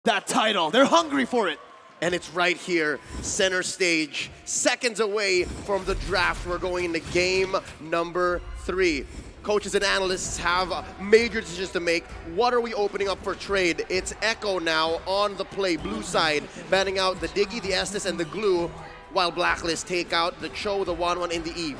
that title. They're hungry for it. And it's right here, center stage, seconds away from the draft. We're going into game number 3. Coaches and analysts have major decisions to make. What are we opening up for trade? It's Echo now on the play, blue side, banning out the Diggy, the Estes, and the Glue, while Blacklist take out the Cho, the 1-1, and the Eve.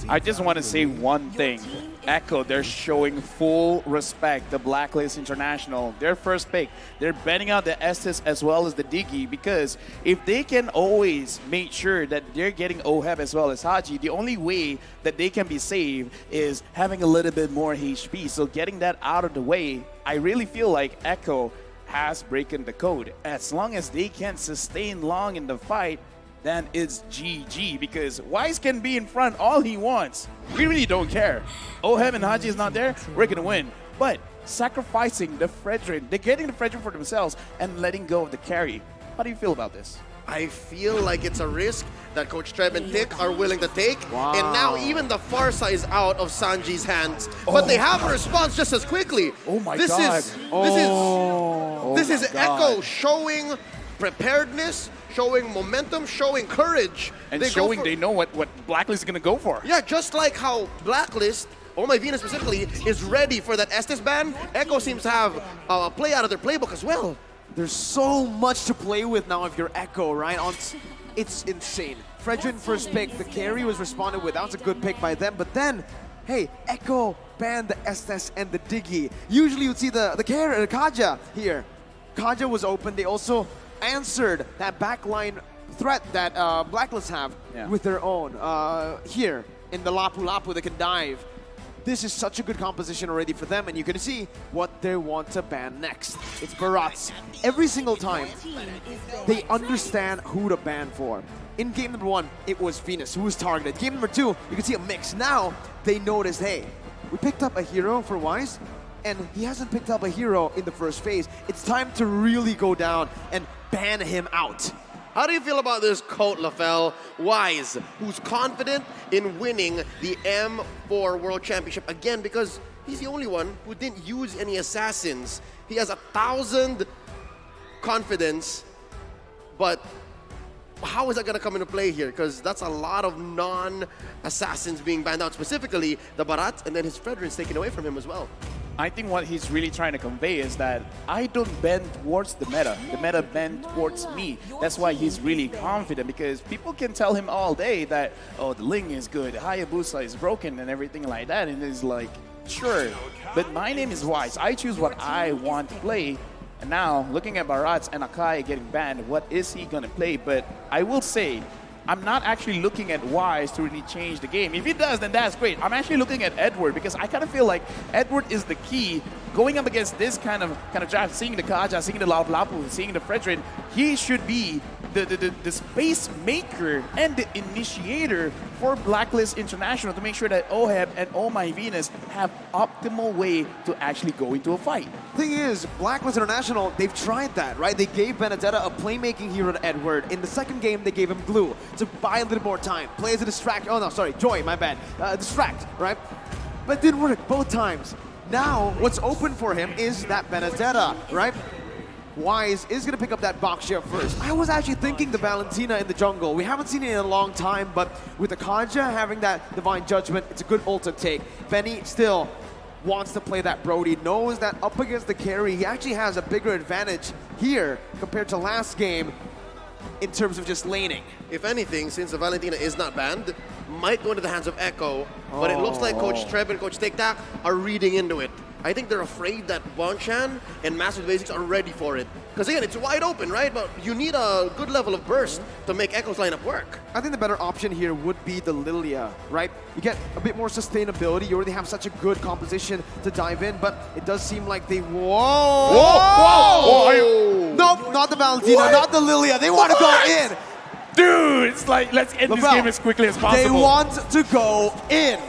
I just want to say one thing. Echo, they're showing full respect. The Blacklist International, their first pick, they're banning out the Estes as well as the Diggy, because if they can always make sure that they're getting Oheb as well as Haji, the only way that they can be saved is having a little bit more HP. So getting that out of the way, I really feel like Echo has broken the code. As long as they can sustain long in the fight, then it's GG, because Wise can be in front all he wants. We really don't care. Oheb and Haji is not there, we're gonna win. But sacrificing the Fredrin, they're getting the Fredrin for themselves and letting go of the carry. How do you feel about this? I feel like it's a risk that Coach Treb and Tick are willing to take. Wow. And now even the Farsa is out of Sanji's hands. But they have a response just as quickly. Oh my this God. This is Echo showing preparedness, showing momentum, showing courage. And showing they know what Blacklist is going to go for. Yeah, just like how Blacklist, Oh My Venus specifically, is ready for that Estes ban, Echo seems to have a play out of their playbook as well. There's so much to play with now if you're Echo, right? It's insane. Fredrin first pick, the carry was responded with. That was a good pick by them. But then, hey, Echo banned the Estes and the Diggy. Usually you'd see the Kaja here. Kaja was open. They also answered that backline threat that Blacklist have with their own. Here, in the Lapu Lapu, they can dive. This is such a good composition already for them, and you can see what they want to ban next. It's Barats. Every single time, they understand who to ban for. In game number 1, it was Venus who was targeted. Game number 2, you can see a mix. Now, they noticed, hey, we picked up a hero for Wise, and he hasn't picked up a hero in the first phase. It's time to really go down and ban him out. How do you feel about this Coat Lafell Wise, who's confident in winning the M4 World Championship again because he's the only one who didn't use any assassins. He has 1,000 confidence, but how is that going to come into play here? Because that's a lot of non-assassins being banned out, specifically the Barat, and then his Fredrin's taken away from him as well. I think what he's really trying to convey is that I don't bend towards the meta bend towards me. That's why he's really confident, because people can tell him all day that, oh, the Ling is good, Hayabusa is broken and everything like that, and he's like, sure, but my name is Wise. I choose what I want to play. And now, looking at Barats and Akai getting banned, what is he gonna play? But I will say, I'm not actually looking at Wise to really change the game. If he does, then that's great. I'm actually looking at Edward, because I kind of feel like Edward is the key going up against this kind of draft, seeing the Kaja, seeing the Lapu Lapu, seeing the Fredrin. He should be the space maker and the initiator for Blacklist International to make sure that Oheb and Oh My Venus have optimal way to actually go into a fight. Thing is, Blacklist International, they've tried that, right? They gave Benedetta a playmaking hero to Edward. In the second game, they gave him Glue to buy a little more time. Play as a distract. Oh no, sorry, Joy, my bad. Distract, right? But it didn't work both times. Now, what's open for him is that Benedetta, right? Wise is going to pick up that box share first. I was actually thinking the Valentina in the jungle. We haven't seen it in a long time, but with the Kaja having that Divine Judgment, it's a good ult to take. Benny still wants to play that Brody, knows that up against the carry, he actually has a bigger advantage here compared to last game in terms of just laning. If anything, since the Valentina is not banned, might go into the hands of Echo, but it looks like Coach Treb and Coach Tic-Tac are reading into it. I think they're afraid that Bonchan and Master Basics are ready for it. Because again, it's wide open, right? But you need a good level of burst to make Echo's lineup work. I think the better option here would be the Lilia, right? You get a bit more sustainability. You already have such a good composition to dive in, but it does seem like they... Whoa! Whoa! Nope, not the Valentina, not the Lilia. They want to go in. Dude, it's like, let's end this game as quickly as possible. They want to go in.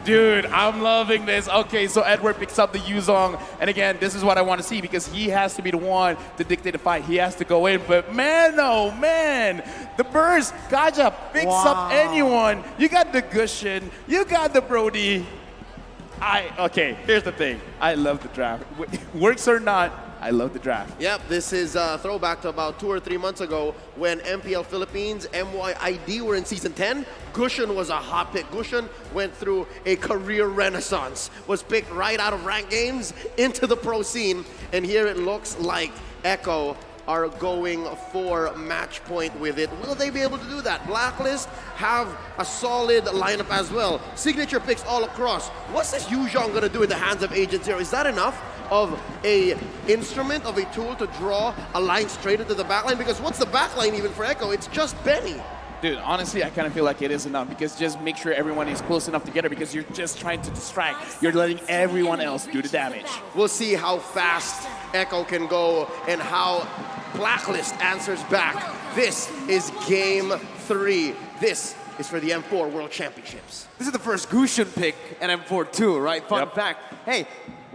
Dude, I'm loving this. Okay, so Edward picks up the Yuzong, and again, this is what I want to see, because he has to be the one to dictate the fight. He has to go in, but man, oh man, the burst, Kaja picks up anyone. You got the Gushin, you got the Brody. Okay, here's the thing. I love the draft. Works or not, I love the draft. Yep, this is a throwback to about 2 or 3 months ago when MPL Philippines, MYID were in Season 10. Gushin was a hot pick. Gushin went through a career renaissance, was picked right out of ranked games into the pro scene, and here it looks like Echo are going for match point with it. Will they be able to do that? Blacklist have a solid lineup as well. Signature picks all across. What's this Yuzhong gonna do in the hands of Agent Zero? Is that enough of a instrument, of a tool to draw a line straight into the backline? Because what's the backline even for Echo? It's just Benny. Dude, honestly, I kind of feel like it is enough because just make sure everyone is close enough together because you're just trying to distract. You're letting everyone else do the damage. We'll see how fast Echo can go and how Blacklist answers back. This is Game 3. This is for the M4 World Championships. This is the first Gushin pick at M4 too, right? Fun Yep. fact. Hey,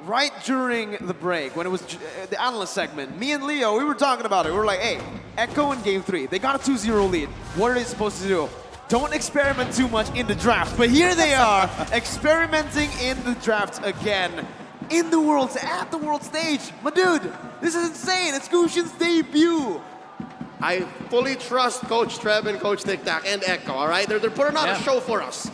right during the break, when it was the analyst segment, me and Leo, we were talking about it. We were like, hey, Echo in Game 3, they got a 2-0 lead. What are they supposed to do? Don't experiment too much in the draft. But here they are, experimenting in the draft again. In the world, at the world stage. My dude, this is insane. It's Gushin's debut. I fully trust Coach Treb and Coach Tic Tac and Echo, all right? They're putting on a show for us.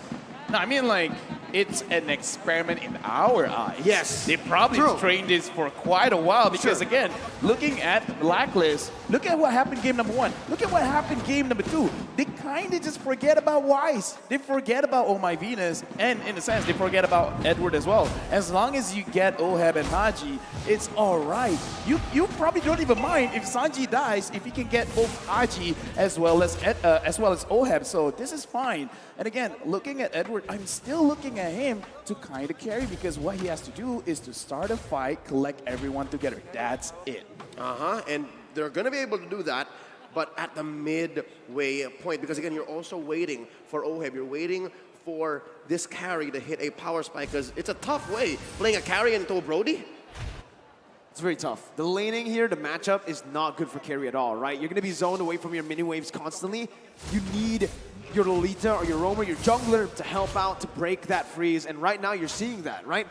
No, I mean, like, it's an experiment in our eyes. Yes. They probably True. trained this for quite a while because, Sure. again, looking at Blacklist, look at what happened game number 1. Look at what happened game number 2. They kind of just forget about Wise. They forget about Oh My Venus, and in a sense, they forget about Edward as well. As long as you get Oheb and Haji, it's all right. You probably don't even mind if Sanji dies if he can get both Haji as well as Oheb. So this is fine. And again, looking at Edward, I'm still looking at him to kind of carry because what he has to do is to start a fight, collect everyone together. That's it. And they're going to be able to do that, but at the midway point, because again, you're also waiting for Oheb. You're waiting for this carry to hit a power spike, because it's a tough way playing a carry into Brody. It's very tough. The laning here, the matchup is not good for carry at all, right? You're going to be zoned away from your mini waves constantly. You need your Lolita or your Roamer, your jungler to help out to break that freeze, and right now you're seeing that, right?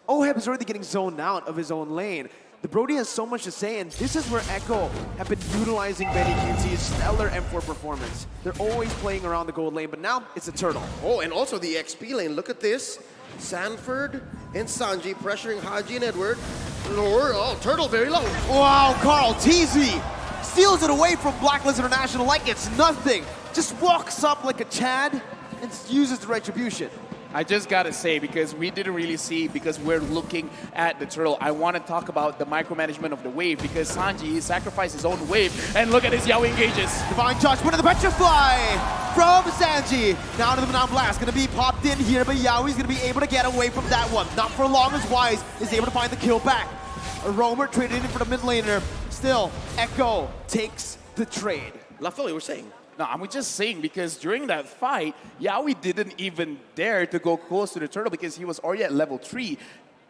Oheb is already getting zoned out of his own lane. The Brody has so much to say, and this is where Echo have been utilizing Benny QT's stellar M4 performance. They're always playing around the gold lane, but now it's a turtle. Oh, and also the XP lane. Look at this. Sanford and Sanji pressuring Haji and Edward. Lower, oh, turtle very low. Wow, Carl TZ steals it away from Blacklist International like it's nothing. Just walks up like a Chad and uses the retribution. I just gotta say, because we didn't really see, because we're looking at the turtle, I want to talk about the micromanagement of the wave, because Sanji, he sacrificed his own wave, and look at his Yaoi engages. Divine Judgment of the Petrify from Sanji. Now to the Banana Blast, gonna be popped in here, but Yaoi's gonna be able to get away from that one. Not for long as Wise is able to find the kill back. A Roamer traded in for the mid laner. Still, Echo takes the trade. LaFille, you were saying. No, I'm just saying, because during that fight, Yaoi didn't even dare to go close to the turtle because he was already at level 3.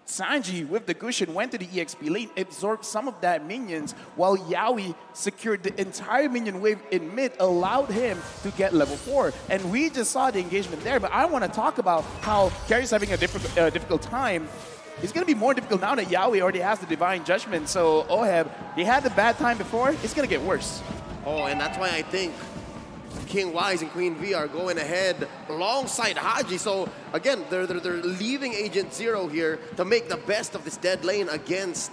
Sanji, with the Gushin, went to the EXP lane, absorbed some of that minions, while Yaoi secured the entire minion wave in mid, allowed him to get level 4. And we just saw the engagement there, but I want to talk about how Carrie's having a difficult time. It's going to be more difficult now that Yaoi already has the Divine Judgment, so Oheb, he had the bad time before, it's going to get worse. Oh, and that's why I think King Wise and Queen V are going ahead alongside Haji. So again, they're leaving Agent Zero here to make the best of this dead lane against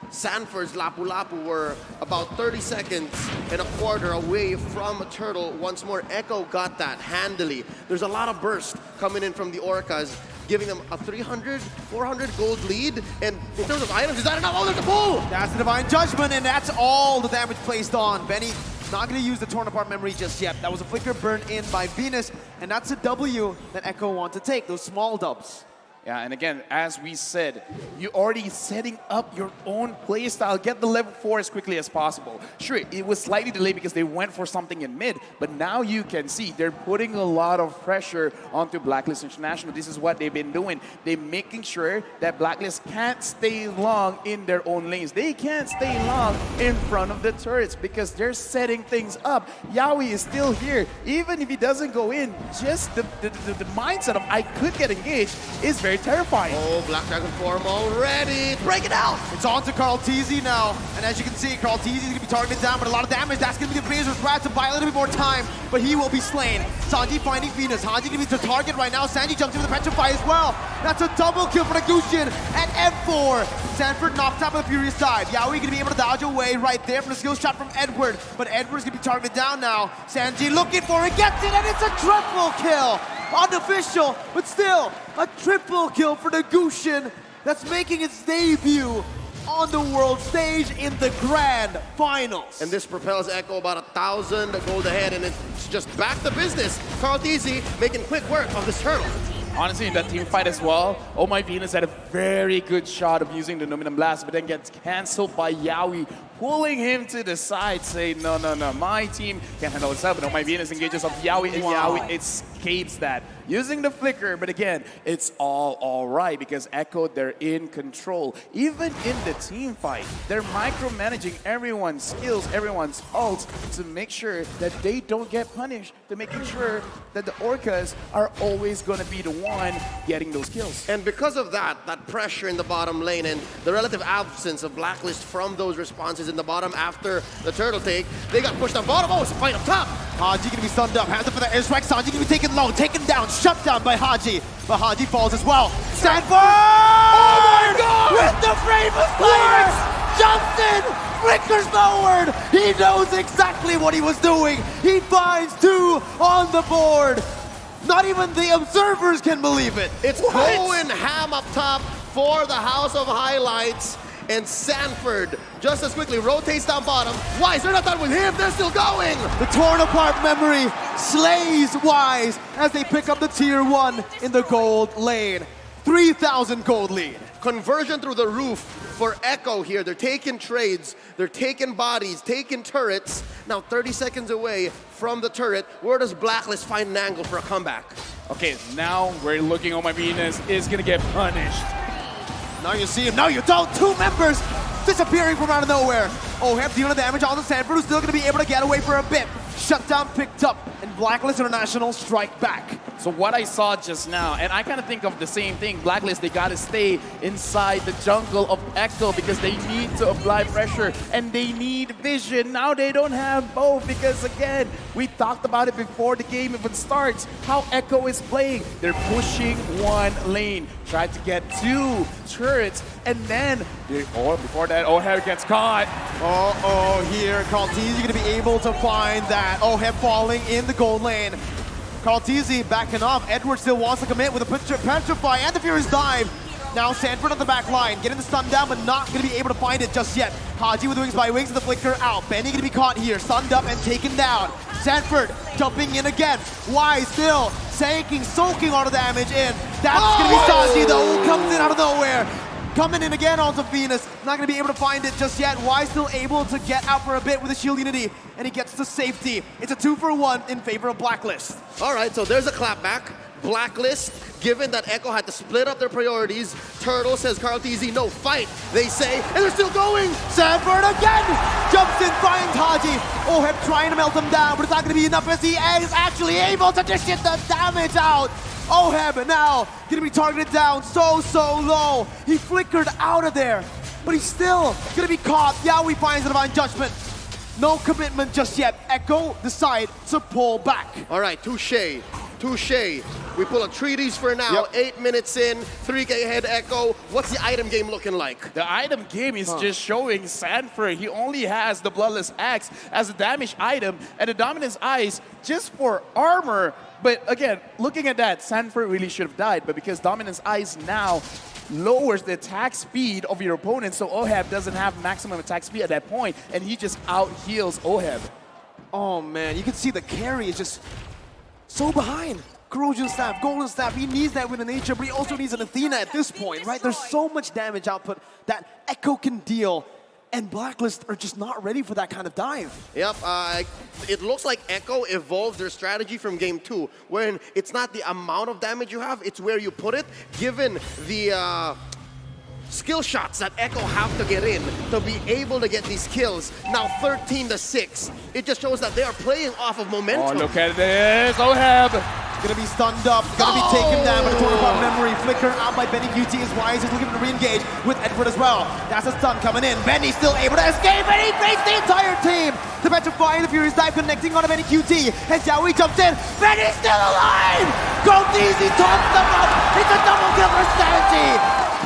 Sanford's Lapu Lapu. We're about 30 seconds and a quarter away from Turtle. Once more, Echo got that handily. There's a lot of burst coming in from the Orcas, giving them a 300, 400 gold lead. And in terms of items, is that enough? Oh, there's the pull! That's the Divine Judgment, and that's all the damage placed on. Benny not going to use the torn apart memory just yet. That was a flicker burned in by Venus, and that's a W that Echo want to take, those small dubs. Yeah, and again, as we said, you're already setting up your own playstyle. Get the level 4 as quickly as possible. Sure, it was slightly delayed because they went for something in mid, but now you can see they're putting a lot of pressure onto Blacklist International. This is what they've been doing. They're making sure that Blacklist can't stay long in their own lanes. They can't stay long in front of the turrets because they're setting things up. Yaoi is still here. Even if he doesn't go in, just the mindset of I could get engaged is very very terrifying. Oh, Black Dragon form already. Break it out. It's on to Carl TZ now. And as you can see, Carl TZ is going to be targeted down, but a lot of damage. That's going to be the Blazers Brad to buy a little bit more time, but he will be slain. Sanji finding Venus. Hanji going to be the target right now. Sanji jumps into the Petrify as well. That's a double kill for the Gushin at M4. Sanford knocked out with a furious dive. Yaoi going to be able to dodge away right there from the skill shot from Edward, but Edward's going to be targeted down now. Sanji looking for it, gets it, and it's a triple kill. Unofficial, but still a triple kill for the Gushin that's making its debut on the world stage in the grand finals. And this propels Echo about 1,000 gold ahead, and it's just back to business. Carl Tizzy making quick work of this turtle. Honestly, in that team fight as well, Oh My Venus had a very good shot of using the Numinum Blast, but then gets cancelled by Yaoi, pulling him to the side, saying, no, my team can't handle itself. And Oh My Venus engages on Yaoi, and Yaoi escapes that, using the flicker. But again, it's all right, because Echo, they're in control. Even in the team fight, they're micromanaging everyone's skills, everyone's ults, to make sure that they don't get punished, to making sure that the Orcas are always going to be the one getting those kills. And because of that pressure in the bottom lane and the relative absence of Blacklist from those responses in the bottom after the turtle take, they got pushed on bottom. Oh, it's a fight up top. Haji gonna be stunned up, hands up for the airstrike. Sanji gonna be taken low, taken down, shut down by Haji. But Haji falls as well. Sanford! Oh my God! With the famous players! Jumps in, flickers forward. He knows exactly what he was doing. He finds 2 on the board. Not even the observers can believe it. It's going ham up top for the House of Highlights. And Sanford just as quickly rotates down bottom. Wise, they're not done with him, they're still going! The torn apart memory slays Wise as they pick up the tier 1 in the gold lane. 3,000 gold lead. Conversion through the roof for Echo here. They're taking trades, they're taking bodies, taking turrets. Now 30 seconds away from the turret. Where does Blacklist find an angle for a comeback? Okay, now we're looking, Oh My Venus is gonna get punished. Now you see him, now you don't. 2 members disappearing from out of nowhere. Oh, have dealing damage on the Sanford, who's still going to be able to get away for a bit. Shutdown picked up, and Blacklist International strike back. So what I saw just now, and I kind of think of the same thing, Blacklist, they got to stay inside the jungle of Echo because they need to apply pressure and they need vision. Now they don't have both because, again, we talked about it before the game even starts, how Echo is playing. They're pushing one lane, try to get 2 turrets, and then, before that, Oheb gets caught. Here, Carl TZ going to be able to find that. Oheb falling in the gold lane. Carl TZ backing off. Edward still wants to commit with a Petrify and the Furious Dive. Now Sanford on the back line, getting the stun down, but not going to be able to find it just yet. Haji with Wings by Wings and the Flicker out. Benny going to be caught here, stunned up and taken down. Sanford jumping in again. Wise still soaking all the damage in. That's going to be Sanji though, who comes in out of nowhere. Coming in again onto Venus. Not going to be able to find it just yet. Wise still able to get out for a bit with a shield unity, and he gets to safety. It's a 2-for-1 in favor of Blacklist. All right, so there's a clapback. Blacklist, given that Echo had to split up their priorities. Turtle says Carl TZ, no, fight, they say, and they're still going. Sanford again! Jumps in, finds Haji. Oheb trying to melt him down, but it's not going to be enough as he is actually able to dish the damage out. Oheb now gonna be targeted down so low. He flickered out of there, but he's still gonna be caught. Yaoi finds the Divine Judgment. No commitment just yet. Echo decide to pull back. All right, touche. We pull a treaties for now. Yep. 8 minutes in, 3K ahead Echo. What's the item game looking like? The item game is just showing Sanford. He only has the Bloodless Axe as a damage item and the Dominance Eyes just for armor. But again, looking at that, Sanford really should have died. But because Dominance Eyes now lowers the attack speed of your opponent, so Oheb doesn't have maximum attack speed at that point, and he just out-heals Oheb. Oh man, you can see the carry is just so behind. Corrosion Staff, Golden Staff, he needs that with a nature, but he also needs an Athena at this point, right? There's so much damage output that Echo can deal, and Blacklist are just not ready for that kind of dive. Yep, it looks like Echo evolved their strategy from game 2, when it's not the amount of damage you have, it's where you put it, given the skill shots that Echo have to get in to be able to get these kills. Now 13-6. It just shows that they are playing off of momentum. Oh, look at this. Oheb. Gonna be stunned up, gonna be taken down by the corner pop memory. Flicker out by Benny QT as Wise is looking to re-engage with Edward as well. That's a stun coming in. Benny still able to escape, and he breaks the entire team. The Petrifying, the Furious Dive connecting on a Benny QT. As Yaoi jumps in, Benny's still alive! Gold easy, tops them up. It's a double kill for Sanji.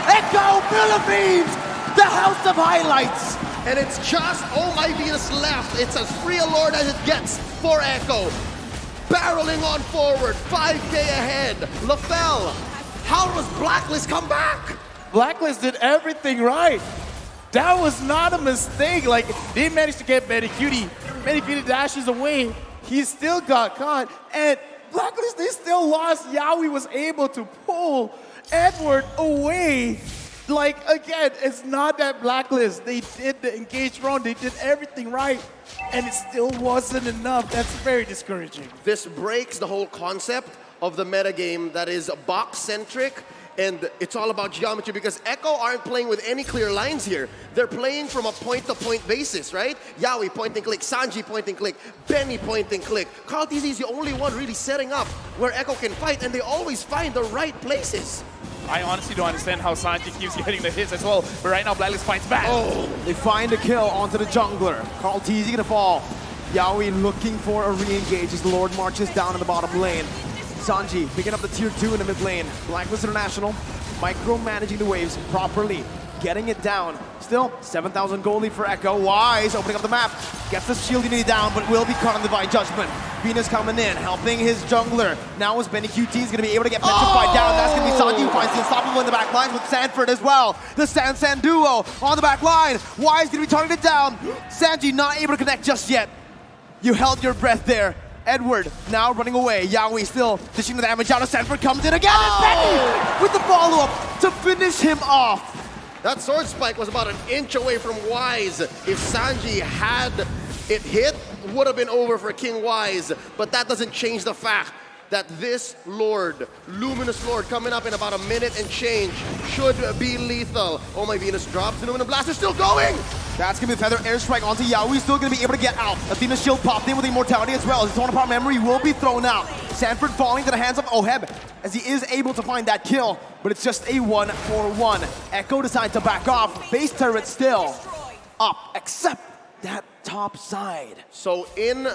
Echo Philippines, the house of highlights. And it's just Oh My Venus left. It's as free a Lord as it gets for Echo. Barreling on forward, 5K ahead. LaFell, how does Blacklist come back? Blacklist did everything right. That was not a mistake. Like, they managed to get Benny Cutie. Benny Cutie dashes away. He still got caught. And Blacklist, they still lost. Yaoi was able to pull Edward away. Like, again, it's not that Blacklist. They did the engaged round. They did everything right. And it still wasn't enough. That's very discouraging. This breaks the whole concept of the metagame that is box-centric, and it's all about geometry because Echo aren't playing with any clear lines here. They're playing from a point-to-point basis, right? Yaoi point and click, Sanji point and click, Benny point and click. Carl TZ is the only one really setting up where Echo can fight, and they always find the right places. I honestly don't understand how Sanji keeps getting the hits as well, but right now Blacklist fights back. Oh, they find a kill onto the jungler. Carl TZ gonna fall. Yaoi looking for a re-engage as the Lord marches down in the bottom lane. Sanji picking up the tier 2 in the mid lane. Blacklist International micromanaging the waves properly, getting it down. Still 7,000 gold lead for Echo. Wise opening up the map, gets the shield unity down, but will be caught on Divine Judgment. Venus coming in, helping his jungler. Now as Benny QT is gonna be able to get petrified down. That's gonna be Sanji who finds the unstoppable in the back lines with Sanford as well. The San duo on the back line. Wise gonna be targeted down. Sanji not able to connect just yet. You held your breath there. Edward now running away. Yaoi still dishing the damage out. Sanford comes in again, and Benny with the follow-up to finish him off. That sword spike was about an inch away from Wise. If Sanji had it hit, would have been over for King Wise. But that doesn't change the fact that this Lord, Luminous Lord, coming up in about a minute and change, should be lethal. Oh My Venus drops, the Luminous Blast is still going! That's gonna be the Feather Airstrike onto Yaoi, still gonna be able to get out. Athena's shield popped in with Immortality as well. His Torn Apart Memory will be thrown out. Sanford falling to the hands of Oheb as he is able to find that kill, but it's just a 1-for-1. Echo decides to back off. Base turret still up, except that top side. So in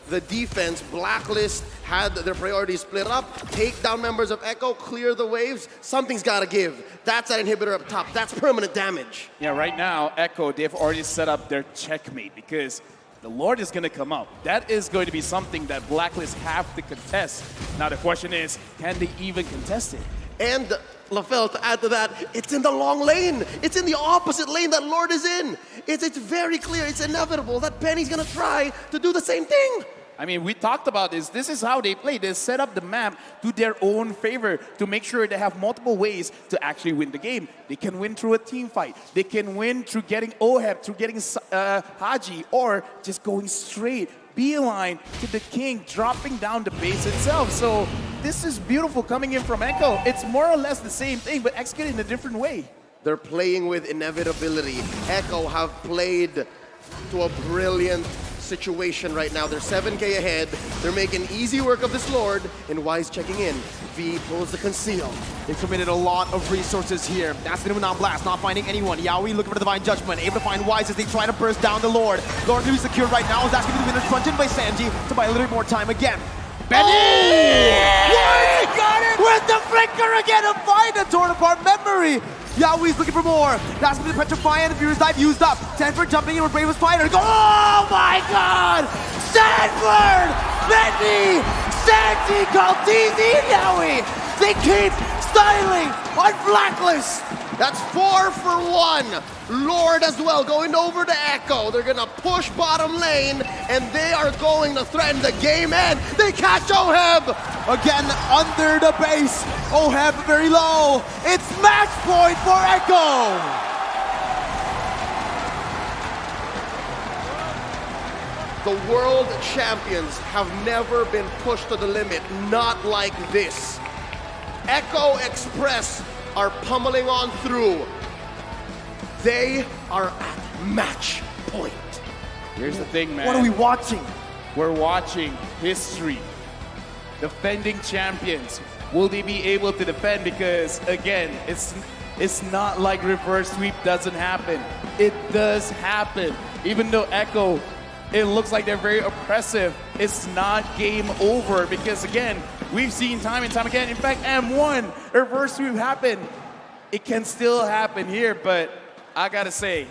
the defense, Blacklist had their priorities split up, take down members of Echo, clear the waves. Something's gotta give. That's that inhibitor up top. That's permanent damage. Yeah, right now, Echo, they've already set up their checkmate because the Lord is going to come out. That is going to be something that Blacklist have to contest. Now the question is, can they even contest it? And LaFell, to add to that, it's in the long lane. It's in the opposite lane that Lord is in. It's very clear, it's inevitable that Benny's gonna try to do the same thing. I mean, we talked about this. This is how they play. They set up the map to their own favor to make sure they have multiple ways to actually win the game. They can win through a team fight. They can win through getting Oheb, through getting Haji, or just going straight, beeline to the king, dropping down the base itself. So this is beautiful coming in from Echo. It's more or less the same thing, but executed in a different way. They're playing with inevitability. Echo have played to a brilliant situation right now. They're 7K ahead. They're making easy work of this Lord, and Wise checking in. V pulls the conceal. They've committed a lot of resources here. That's the now Blast, not finding anyone. Yaoi looking for the Divine Judgment, able to find Wise as they try to burst down the Lord. Lord to be secured right now is asking to be the winner fronted by Sanji to buy a little bit more time again. Benny! Wise got it! With the flicker again to find a Torn Apart Memory! Yaoi's looking for more. That's going to be the Petrify and the Furious Dive used up. Sanford jumping in with Bravest Fighter. Oh my god! Sanford! Benny! Sanji called TZ Yaoi! They keep styling on Blacklist! That's 4 for 1. Lord as well going over to Echo. They're gonna push bottom lane, and they are going to threaten the game end. They catch Oheb! Again, under the base. Oheb very low. It's match point for Echo! The world champions have never been pushed to the limit, not like this. Echo Express are pummeling on through. They are at match point. Here's the thing, man. What are we watching? We're watching history. Defending champions. Will they be able to defend? Because again, it's not like reverse sweep doesn't happen. It does happen. Even though Echo, it looks like they're very oppressive, it's not game over. Because again, we've seen time and time again. In fact, M1, reverse sweep happened. It can still happen here, but I gotta say,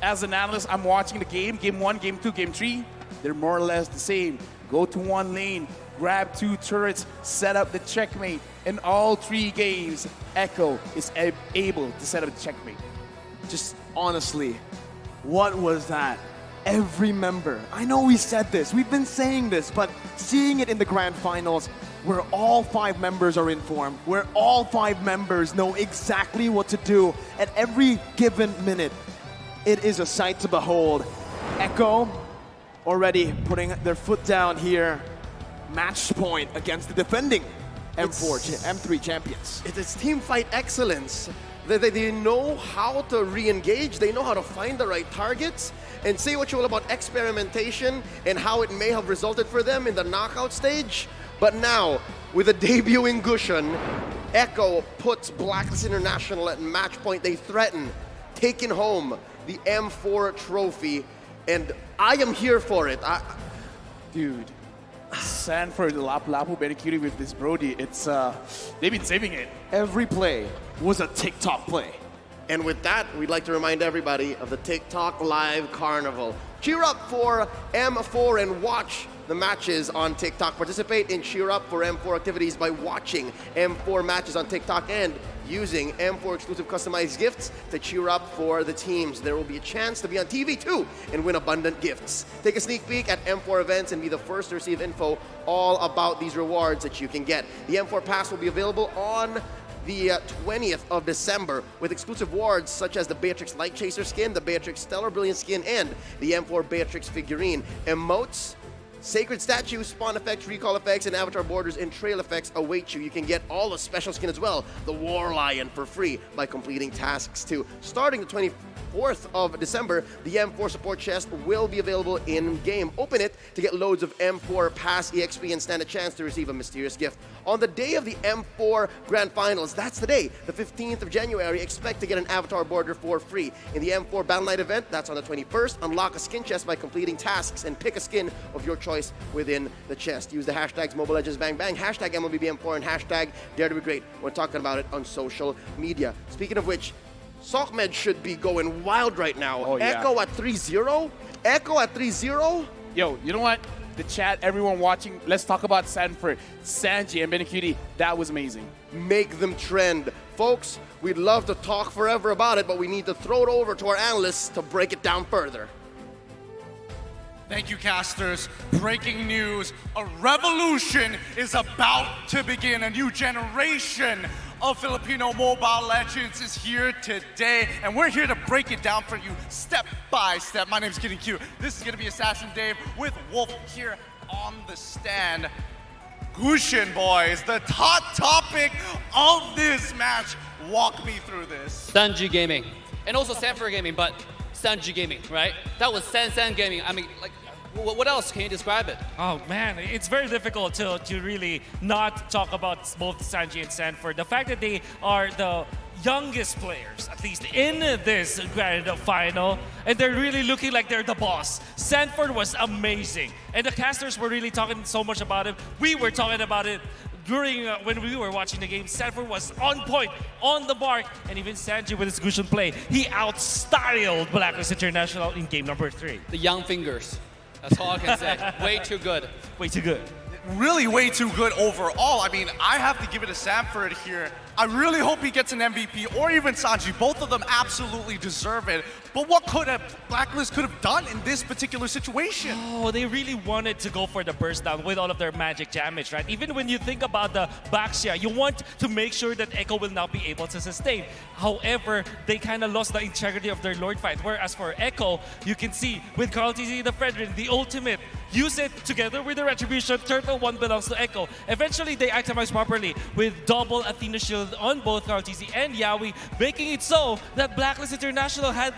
as an analyst, I'm watching the game 1, game 2, game 3. They're more or less the same. Go to one lane, grab 2 turrets, set up the checkmate. In all 3 games, Echo is able to set up the checkmate. Just honestly, what was that? Every member, I know we said this, we've been saying this, but seeing it in the grand finals, where all 5 members are in form, where all 5 members know exactly what to do at every given minute, it is a sight to behold. Echo already putting their foot down here. Match point against the defending M3 champions. It's team fight excellence. They know how to re-engage, they know how to find the right targets, and say what you will about experimentation and how it may have resulted for them in the knockout stage. But now, with a debuting Gushin, Echo puts Blacklist International at match point. They threaten taking home the M4 trophy, and I am here for it. Dude, Sanford, Lapu-Lapu, Benikiri with this Brody, it's they've been saving it. Every play was a TikTok play. And with that, we'd like to remind everybody of the TikTok Live Carnival. Cheer up for M4 and watch the matches on TikTok. Participate in Cheer Up for M4 activities by watching M4 matches on TikTok and using M4 exclusive customized gifts to cheer up for the teams. There will be a chance to be on TV too and win abundant gifts. Take a sneak peek at M4 events and be the first to receive info all about these rewards that you can get. The M4 Pass will be available on the 20th of December with exclusive awards such as the Beatrix Light Chaser skin, the Beatrix Stellar Brilliant skin, and the M4 Beatrix figurine. Emotes, sacred statues, spawn effects, recall effects, and avatar borders and trail effects await you. You can get all the special skin as well, the War Lion, for free by completing tasks too. Starting the 24th of December, the M4 support chest will be available in-game. Open it to get loads of M4 Pass EXP and stand a chance to receive a mysterious gift. On the day of the M4 Grand Finals, that's the day, the 15th of January, expect to get an avatar border for free. In the M4 Battle Night event, that's on the 21st, unlock a skin chest by completing tasks and pick a skin of your choice within the chest. Use the hashtags Mobile Legends Bang Bang, hashtag MLBBM4, and hashtag Dare to Be Great when talking about it on social media. Speaking of which, SocMed should be going wild right now. Oh, yeah. Echo at 3-0? Echo at 3-0? Yo, you know what? The chat, everyone watching, let's talk about Sanford, Sanji, and Benikiri. That was amazing. Make them trend. Folks, we'd love to talk forever about it, but we need to throw it over to our analysts to break it down further. Thank you, casters. Breaking news. A revolution is about to begin. A new generation of Filipino Mobile Legends is here today, and we're here to break it down for you step by step. My name's Getting Cute. This is going to be Assassin Dave with Wolf here on the stand. Gushin, boys, the hot topic of this match. Walk me through this. Sanji Gaming. And also Sanford Gaming, but Sanji Gaming, right? That was San Gaming. I mean, like, what else can you describe it? Oh man, it's very difficult to really not talk about both Sanji and Sanford. The fact that they are the youngest players, at least in this grand final, and they're really looking like they're the boss. Sanford was amazing, and the casters were really talking so much about it. We were talking about it during when we were watching the game. Sanford was on point, on the mark, and even Sanji with his Gushin play, he outstyled Blacklist International in game number 3. The young fingers. That's all I can say. Way too good. Way too good. Really way too good overall. I mean, I have to give it to Sanford here. I really hope he gets an MVP or even Sanji. Both of them absolutely deserve it. But what Blacklist could have done in this particular situation? Oh, they really wanted to go for the burst down with all of their magic damage, right? Even when you think about the Baxia, you want to make sure that Echo will not be able to sustain. However, they kind of lost the integrity of their Lord fight. Whereas for Echo, you can see with Carl TZ, the Fredrin, the ultimate, use it together with the Retribution. Turtle 1 belongs to Echo. Eventually, they itemize properly with double Athena shield on both Carl TZ and Yaoi, making it so that Blacklist International had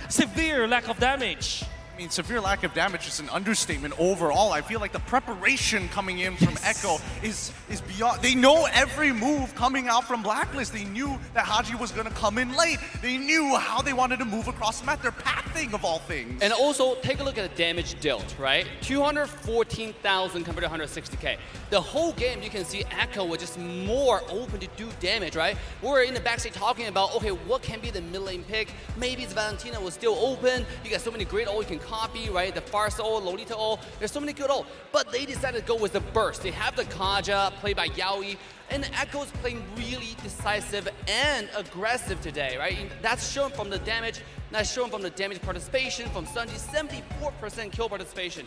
severe lack of damage. I mean, severe lack of damage is an understatement overall. I feel like the preparation coming in from Echo is beyond. They know every move coming out from Blacklist. They knew that Haji was going to come in late. They knew how they wanted to move across the map. They're pathing of all things. And also, take a look at the damage dealt, right? 214,000 compared to 160k. The whole game, you can see Echo was just more open to do damage, right? We're in the backstage talking about, okay, what can be the mid lane pick? Maybe it's Valentina was still open. You got so many great ult you can copy, right? The Farsa ult, Lolita ult. There's so many good ult. But they decided to go with the burst. They have the Kaja, played by Yaoi. And Echo's playing really decisive and aggressive today, right? And that's shown from the damage. That's shown from the damage participation from Sunji, 74% kill participation.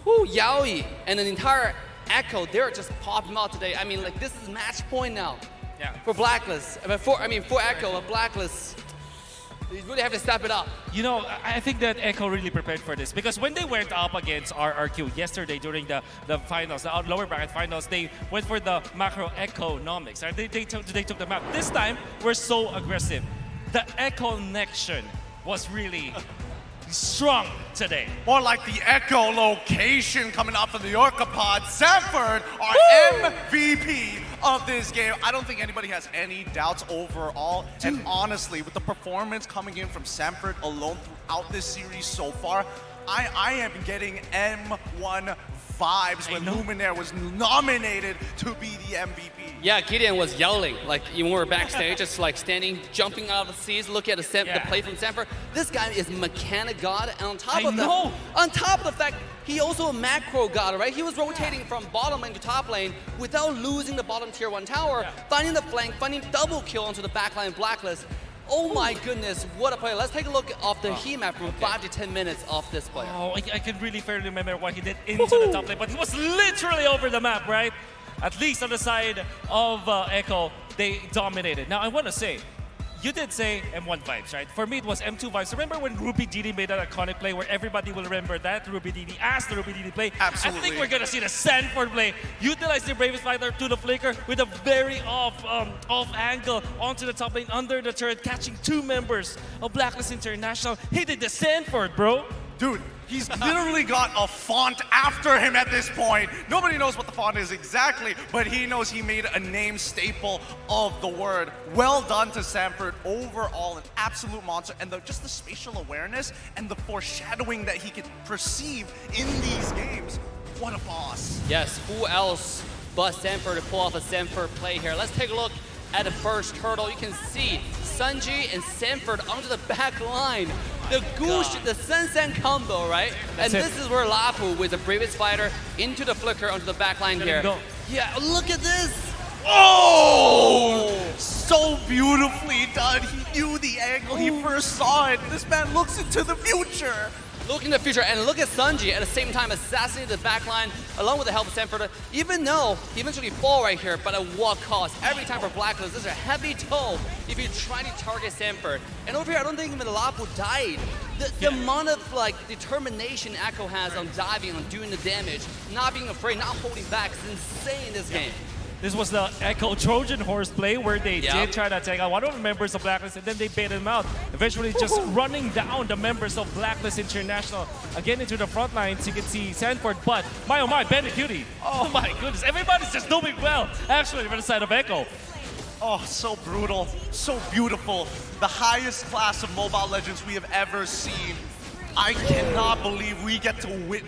Whoo, Yaoi and an entire Echo, they're just popping out today. I mean, like, this is match point now. Yeah. For Blacklist. For Echo, Blacklist, you really have to step it up. You know, I think that Echo really prepared for this because when they went up against RRQ yesterday during the finals, the lower bracket finals, they went for the macro economics. Right? They took the map. This time, we're so aggressive. The Echo connection was really strong today. More like the Echo location coming off of the Orcapod. Sanford, our MVP of this game. I don't think anybody has any doubts overall. And honestly, with the performance coming in from Sanford alone throughout this series so far, I am getting M1 vibes when Luminaire was nominated to be the MVP. Yeah, Gideon was yelling, like even when we were backstage, just like standing, jumping out of the seats, looking at the play from Sanford. This guy is mechanic god, and on top of the fact, he also a macro god, right? He was rotating from bottom lane to top lane without losing the bottom tier 1 tower, finding the flank, finding double kill onto the backline Blacklist. Oh my goodness, what a play. Let's take a look of the heat map from 5 to 10 minutes of this player. Oh, I can really fairly remember what he did into the top lane, but he was literally over the map, right? At least on the side of Echo, they dominated. Now, I want to say, you did say M1 vibes, right? For me, it was M2 vibes. Remember when Ruby Didi made that iconic play where everybody will remember that? Ruby Didi asked the Ruby Didi play. Absolutely. I think we're going to see the Sanford play. Utilize the Bravest Fighter to the flicker with a very off angle onto the top lane under the turret, catching 2 members of Blacklist International. He did the Sanford, bro. Dude, he's literally got a font after him at this point. Nobody knows what the font is exactly, but he knows he made a name staple of the word. Well done to Sanford. Overall, an absolute monster. And just the spatial awareness and the foreshadowing that he could perceive in these games. What a boss. Yes, who else but Sanford to pull off a Sanford play here? Let's take a look at the first turtle. You can see Sunji and Sanford onto the back line. The Goosh, the Sen combo, right? And this is where Lapu with the Bravest Fighter into the flicker onto the back line here. Yeah, look at this. Oh! So beautifully done. He knew the angle. He first saw it. This man looks into the future. Look in the future, and look at Sunji at the same time assassinating the backline along with the help of Sanford, even though he eventually fall right here, but at what cost? Every time for Blacklist, this is a heavy toll if you try to target Sanford. And over here, I don't think even Lapu died. The amount of like determination Echo has on diving, on doing the damage, not being afraid, not holding back, is insane in this game. This was the Echo Trojan horse play where they did try to attack out one of the members of Blacklist and then they baited him out. Eventually just running down the members of Blacklist International again into the front lines. You can see Sanford, but my oh my, Bandit Cutie. Oh my goodness, everybody's just doing well actually on the side of Echo. Oh, so brutal, so beautiful. The highest class of Mobile Legends we have ever seen. I cannot believe we get to witness